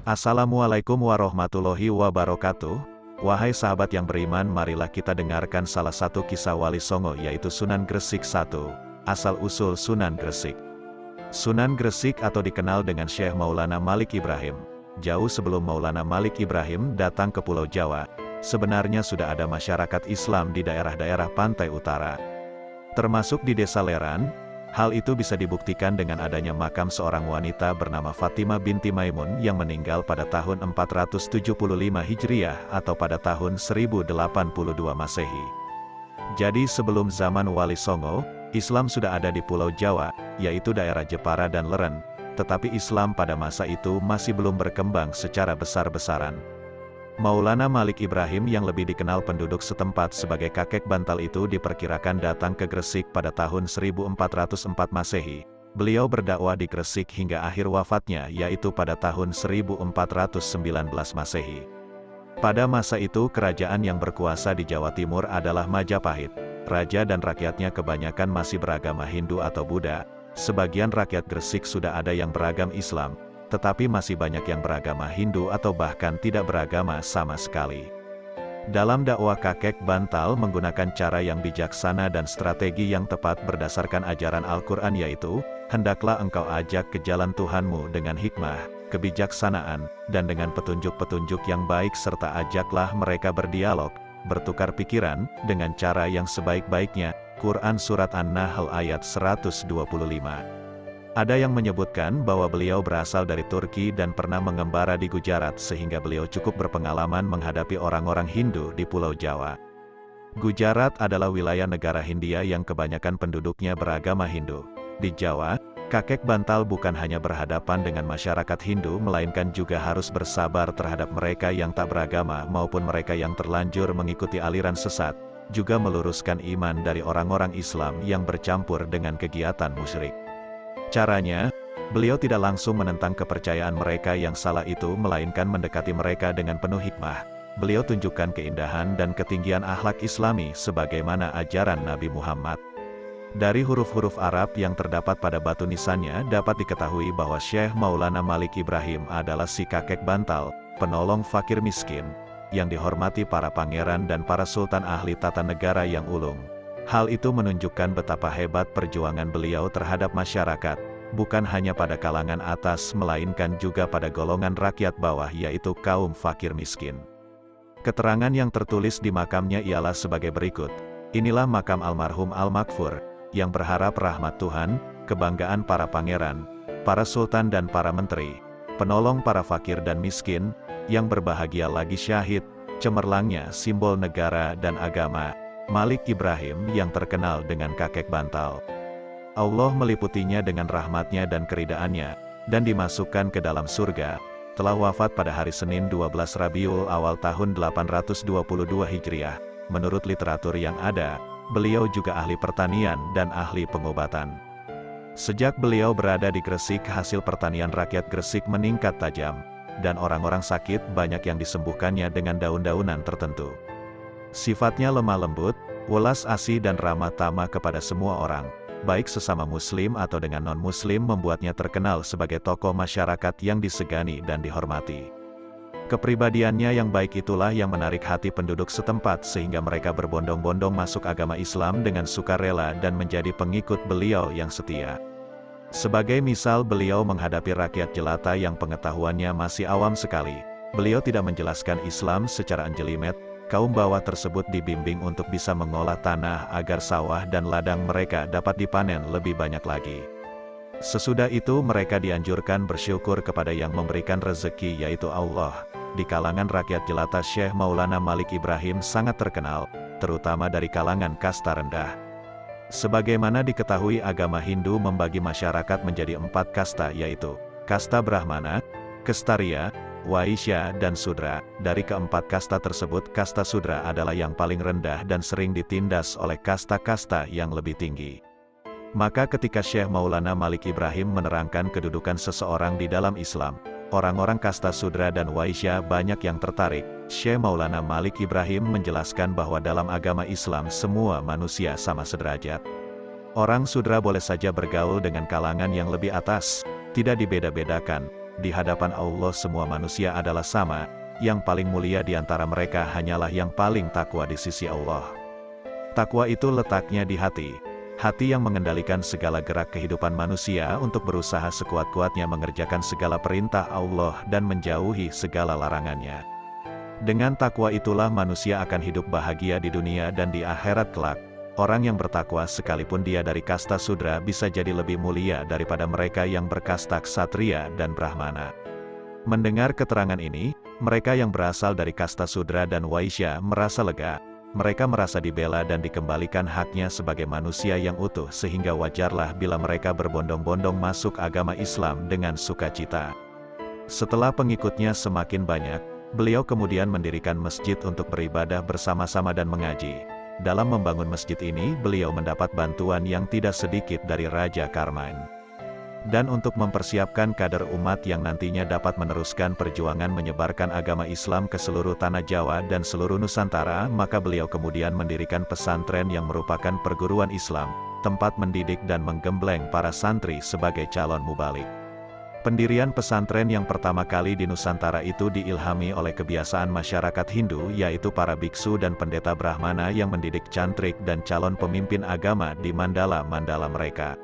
Assalamualaikum warahmatullahi wabarakatuh. Wahai sahabat yang beriman, marilah kita dengarkan salah satu kisah Wali Songo, yaitu Sunan Gresik I. Asal-usul Sunan Gresik. Sunan Gresik atau dikenal dengan Syekh Maulana Malik Ibrahim. Jauh sebelum Maulana Malik Ibrahim datang ke Pulau Jawa, sebenarnya sudah ada masyarakat Islam di daerah-daerah pantai utara, termasuk di Desa Leran. Hal itu bisa dibuktikan dengan adanya makam seorang wanita bernama Fatimah binti Maimun yang meninggal pada tahun 475 Hijriah atau pada tahun 1082 Masehi. Jadi sebelum zaman Wali Songo, Islam sudah ada di Pulau Jawa, yaitu daerah Jepara dan Leren, tetapi Islam pada masa itu masih belum berkembang secara besar-besaran. Maulana Malik Ibrahim yang lebih dikenal penduduk setempat sebagai kakek bantal itu diperkirakan datang ke Gresik pada tahun 1404 Masehi. Beliau berdakwah di Gresik hingga akhir wafatnya, yaitu pada tahun 1419 Masehi. Pada masa itu kerajaan yang berkuasa di Jawa Timur adalah Majapahit. Raja dan rakyatnya kebanyakan masih beragama Hindu atau Buddha. Sebagian rakyat Gresik sudah ada yang beragam Islam, tetapi masih banyak yang beragama Hindu atau bahkan tidak beragama sama sekali. Dalam dakwah kakek bantal menggunakan cara yang bijaksana dan strategi yang tepat berdasarkan ajaran Al-Quran, yaitu, hendaklah engkau ajak ke jalan Tuhanmu dengan hikmah, kebijaksanaan, dan dengan petunjuk-petunjuk yang baik, serta ajaklah mereka berdialog, bertukar pikiran, dengan cara yang sebaik-baiknya. Quran Surat An-Nahl ayat 125. Ada yang menyebutkan bahwa beliau berasal dari Turki dan pernah mengembara di Gujarat sehingga beliau cukup berpengalaman menghadapi orang-orang Hindu di Pulau Jawa. Gujarat adalah wilayah negara Hindia yang kebanyakan penduduknya beragama Hindu. Di Jawa, kakek bantal bukan hanya berhadapan dengan masyarakat Hindu, melainkan juga harus bersabar terhadap mereka yang tak beragama maupun mereka yang terlanjur mengikuti aliran sesat, juga meluruskan iman dari orang-orang Islam yang bercampur dengan kegiatan musyrik. Caranya, beliau tidak langsung menentang kepercayaan mereka yang salah itu, melainkan mendekati mereka dengan penuh hikmah. Beliau tunjukkan keindahan dan ketinggian akhlak Islami sebagaimana ajaran Nabi Muhammad. Dari huruf-huruf Arab yang terdapat pada batu nisannya dapat diketahui bahwa Syekh Maulana Malik Ibrahim adalah si kakek bantal, penolong fakir miskin, yang dihormati para pangeran dan para sultan ahli tata negara yang ulung. Hal itu menunjukkan betapa hebat perjuangan beliau terhadap masyarakat, bukan hanya pada kalangan atas melainkan juga pada golongan rakyat bawah, yaitu kaum fakir miskin. Keterangan yang tertulis di makamnya ialah sebagai berikut. Inilah makam almarhum Al-Makfur, yang berharap rahmat Tuhan, kebanggaan para pangeran, para sultan dan para menteri, penolong para fakir dan miskin, yang berbahagia lagi syahid, cemerlangnya simbol negara dan agama, Malik Ibrahim yang terkenal dengan kakek bantal. Allah meliputinya dengan rahmatnya dan keridaannya, dan dimasukkan ke dalam surga. Telah wafat pada hari Senin 12 Rabiul Awal tahun 822 Hijriah. Menurut literatur yang ada, beliau juga ahli pertanian dan ahli pengobatan. Sejak beliau berada di Gresik, hasil pertanian rakyat Gresik meningkat tajam, dan orang-orang sakit banyak yang disembuhkannya dengan daun-daunan tertentu. Sifatnya lemah lembut, welas asih dan ramah tamah kepada semua orang, baik sesama muslim atau dengan non-muslim, membuatnya terkenal sebagai tokoh masyarakat yang disegani dan dihormati. Kepribadiannya yang baik itulah yang menarik hati penduduk setempat sehingga mereka berbondong-bondong masuk agama Islam dengan sukarela dan menjadi pengikut beliau yang setia. Sebagai misal, beliau menghadapi rakyat jelata yang pengetahuannya masih awam sekali. Beliau tidak menjelaskan Islam secara anjelimet. Kaum bawah tersebut dibimbing untuk bisa mengolah tanah agar sawah dan ladang mereka dapat dipanen lebih banyak lagi. Sesudah itu mereka dianjurkan bersyukur kepada yang memberikan rezeki, yaitu Allah. Di kalangan rakyat jelata, Syekh Maulana Malik Ibrahim sangat terkenal, terutama dari kalangan kasta rendah. Sebagaimana diketahui, agama Hindu membagi masyarakat menjadi 4 kasta, yaitu kasta Brahmana, Kshatriya, Waisya, dan Sudra. Dari keempat kasta tersebut, kasta Sudra adalah yang paling rendah dan sering ditindas oleh kasta-kasta yang lebih tinggi. Maka ketika Syekh Maulana Malik Ibrahim menerangkan kedudukan seseorang di dalam Islam, orang-orang kasta Sudra dan Waisya banyak yang tertarik. Syekh Maulana Malik Ibrahim menjelaskan bahwa dalam agama Islam semua manusia sama sederajat. Orang Sudra boleh saja bergaul dengan kalangan yang lebih atas, tidak dibeda-bedakan. di hadapan Allah semua manusia adalah sama, yang paling mulia di antara mereka hanyalah yang paling takwa di sisi Allah. Takwa itu letaknya di hati. Hati yang mengendalikan segala gerak kehidupan manusia untuk berusaha sekuat-kuatnya mengerjakan segala perintah Allah dan menjauhi segala larangannya. Dengan takwa itulah manusia akan hidup bahagia di dunia dan di akhirat kelak. Orang yang bertakwa sekalipun dia dari kasta sudra bisa jadi lebih mulia daripada mereka yang berkasta ksatria dan brahmana. Mendengar keterangan ini, mereka yang berasal dari kasta sudra dan waisya merasa lega. Mereka merasa dibela dan dikembalikan haknya sebagai manusia yang utuh sehingga wajarlah bila mereka berbondong-bondong masuk agama Islam dengan sukacita. Setelah pengikutnya semakin banyak, beliau kemudian mendirikan masjid untuk beribadah bersama-sama dan mengaji. Dalam membangun masjid ini, beliau mendapat bantuan yang tidak sedikit dari Raja Karman. Dan untuk mempersiapkan kader umat yang nantinya dapat meneruskan perjuangan menyebarkan agama Islam ke seluruh tanah Jawa dan seluruh Nusantara, maka beliau kemudian mendirikan pesantren yang merupakan perguruan Islam, tempat mendidik dan menggembleng para santri sebagai calon mubalik. Pendirian pesantren yang pertama kali di Nusantara itu diilhami oleh kebiasaan masyarakat Hindu, yaitu para biksu dan pendeta Brahmana yang mendidik cantrik dan calon pemimpin agama di mandala-mandala mereka.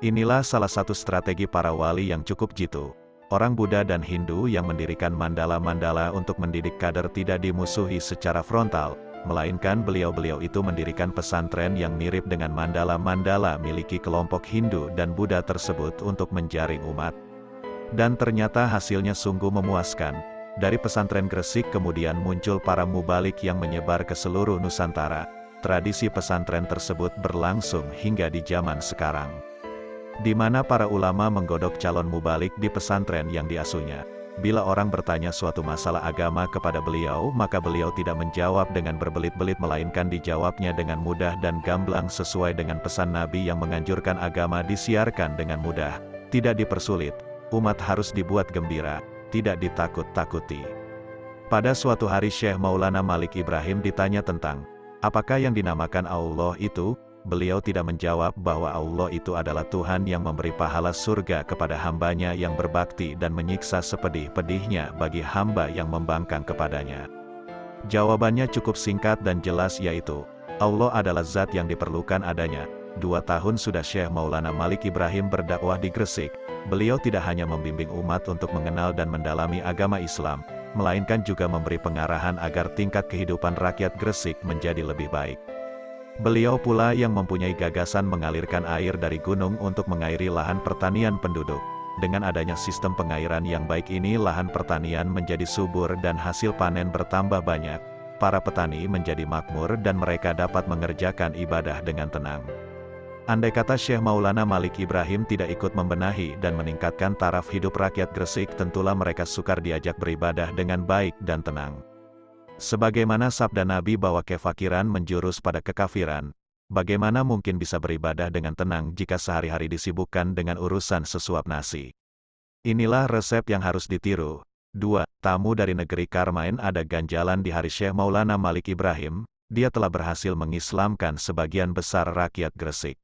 Inilah salah satu strategi para wali yang cukup jitu. Orang Buddha dan Hindu yang mendirikan mandala-mandala untuk mendidik kader tidak dimusuhi secara frontal, melainkan beliau-beliau itu mendirikan pesantren yang mirip dengan mandala-mandala miliki kelompok Hindu dan Buddha tersebut untuk menjaring umat. Dan ternyata hasilnya sungguh memuaskan. Dari pesantren Gresik kemudian muncul para mubalik yang menyebar ke seluruh Nusantara. Tradisi pesantren tersebut berlangsung hingga di zaman sekarang, di mana para ulama menggodok calon mubalik di pesantren yang diasuhnya. Bila orang bertanya suatu masalah agama kepada beliau, maka beliau tidak menjawab dengan berbelit-belit melainkan dijawabnya dengan mudah dan gamblang sesuai dengan pesan Nabi yang menganjurkan agama disiarkan dengan mudah, tidak dipersulit. Umat harus dibuat gembira, tidak ditakut-takuti. Pada suatu hari Syekh Maulana Malik Ibrahim ditanya tentang apakah yang dinamakan Allah itu, beliau tidak menjawab bahwa Allah itu adalah Tuhan yang memberi pahala surga kepada hambanya yang berbakti dan menyiksa sepedih-pedihnya bagi hamba yang membangkang kepadanya. Jawabannya cukup singkat dan jelas, yaitu Allah adalah zat yang diperlukan adanya. 2 tahun sudah Syekh Maulana Malik Ibrahim berdakwah di Gresik. Beliau tidak hanya membimbing umat untuk mengenal dan mendalami agama Islam, melainkan juga memberi pengarahan agar tingkat kehidupan rakyat Gresik menjadi lebih baik. Beliau pula yang mempunyai gagasan mengalirkan air dari gunung untuk mengairi lahan pertanian penduduk. Dengan adanya sistem pengairan yang baik ini, lahan pertanian menjadi subur dan hasil panen bertambah banyak. Para petani menjadi makmur dan mereka dapat mengerjakan ibadah dengan tenang. Andai kata Syekh Maulana Malik Ibrahim tidak ikut membenahi dan meningkatkan taraf hidup rakyat Gresik, tentulah mereka sukar diajak beribadah dengan baik dan tenang. Sebagaimana sabda Nabi bahwa kefakiran menjurus pada kekafiran, bagaimana mungkin bisa beribadah dengan tenang jika sehari-hari disibukkan dengan urusan sesuap nasi? Inilah resep yang harus ditiru. 2. Tamu dari negeri Karmain ada ganjalan di hari Syekh Maulana Malik Ibrahim, dia telah berhasil mengislamkan sebagian besar rakyat Gresik.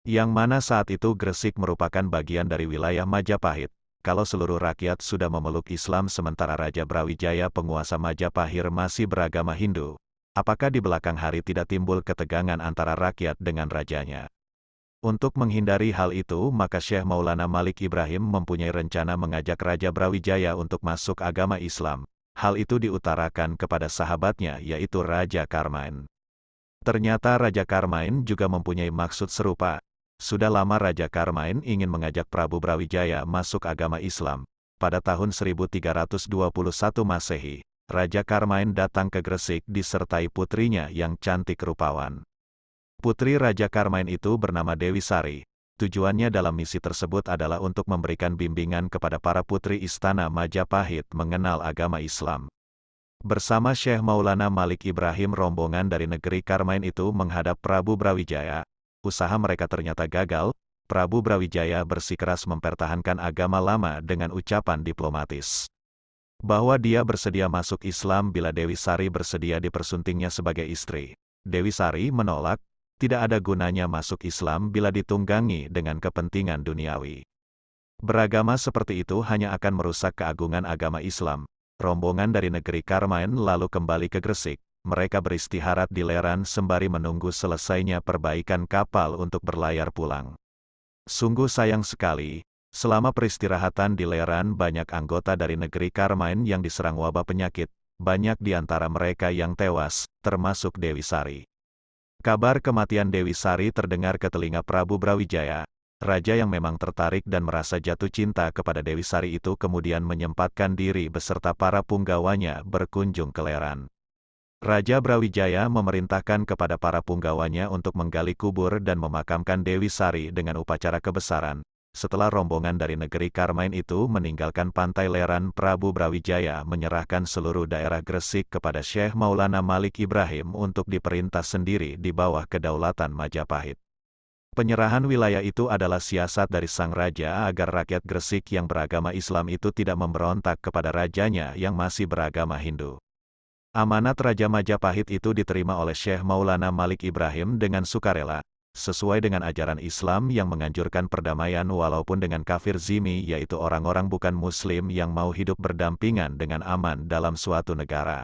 Yang mana saat itu Gresik merupakan bagian dari wilayah Majapahit. Kalau seluruh rakyat sudah memeluk Islam sementara Raja Brawijaya penguasa Majapahit masih beragama Hindu, apakah di belakang hari tidak timbul ketegangan antara rakyat dengan rajanya? Untuk menghindari hal itu, maka Syekh Maulana Malik Ibrahim mempunyai rencana mengajak Raja Brawijaya untuk masuk agama Islam. Hal itu diutarakan kepada sahabatnya, yaitu Raja Karman. Ternyata Raja Karman juga mempunyai maksud serupa. Sudah lama Raja Karman ingin mengajak Prabu Brawijaya masuk agama Islam. Pada tahun 1321 Masehi, Raja Karman datang ke Gresik disertai putrinya yang cantik rupawan. Putri Raja Karman itu bernama Dewi Sari. Tujuannya dalam misi tersebut adalah untuk memberikan bimbingan kepada para putri istana Majapahit mengenal agama Islam. Bersama Syekh Maulana Malik Ibrahim, rombongan dari negeri Karman itu menghadap Prabu Brawijaya. Usaha mereka ternyata gagal. Prabu Brawijaya bersikeras mempertahankan agama lama dengan ucapan diplomatis bahwa dia bersedia masuk Islam bila Dewi Sari bersedia dipersuntingnya sebagai istri. Dewi Sari menolak, tidak ada gunanya masuk Islam bila ditunggangi dengan kepentingan duniawi. Beragama seperti itu hanya akan merusak keagungan agama Islam. Rombongan dari negeri Karmain lalu kembali ke Gresik. Mereka beristirahat di Leran sembari menunggu selesainya perbaikan kapal untuk berlayar pulang. Sungguh sayang sekali, selama peristirahatan di Leran banyak anggota dari negeri Karmain yang diserang wabah penyakit, banyak di antara mereka yang tewas, termasuk Dewi Sari. Kabar kematian Dewi Sari terdengar ke telinga Prabu Brawijaya. Raja yang memang tertarik dan merasa jatuh cinta kepada Dewi Sari itu kemudian menyempatkan diri beserta para punggawanya berkunjung ke Leran. Raja Brawijaya memerintahkan kepada para punggawanya untuk menggali kubur dan memakamkan Dewi Sari dengan upacara kebesaran. Setelah rombongan dari negeri Karmain itu meninggalkan pantai Leran, Prabu Brawijaya menyerahkan seluruh daerah Gresik kepada Syekh Maulana Malik Ibrahim untuk diperintah sendiri di bawah kedaulatan Majapahit. Penyerahan wilayah itu adalah siasat dari sang raja agar rakyat Gresik yang beragama Islam itu tidak memberontak kepada rajanya yang masih beragama Hindu. Amanat Raja Majapahit itu diterima oleh Syekh Maulana Malik Ibrahim dengan sukarela, sesuai dengan ajaran Islam yang menganjurkan perdamaian walaupun dengan kafir zimmi, yaitu orang-orang bukan Muslim yang mau hidup berdampingan dengan aman dalam suatu negara.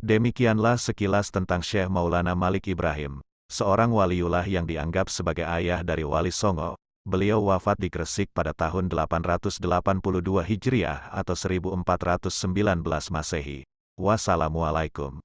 Demikianlah sekilas tentang Syekh Maulana Malik Ibrahim, seorang waliullah yang dianggap sebagai ayah dari Wali Songo. Beliau wafat di Gresik pada tahun 882 Hijriah atau 1419 Masehi. Wassalamualaikum.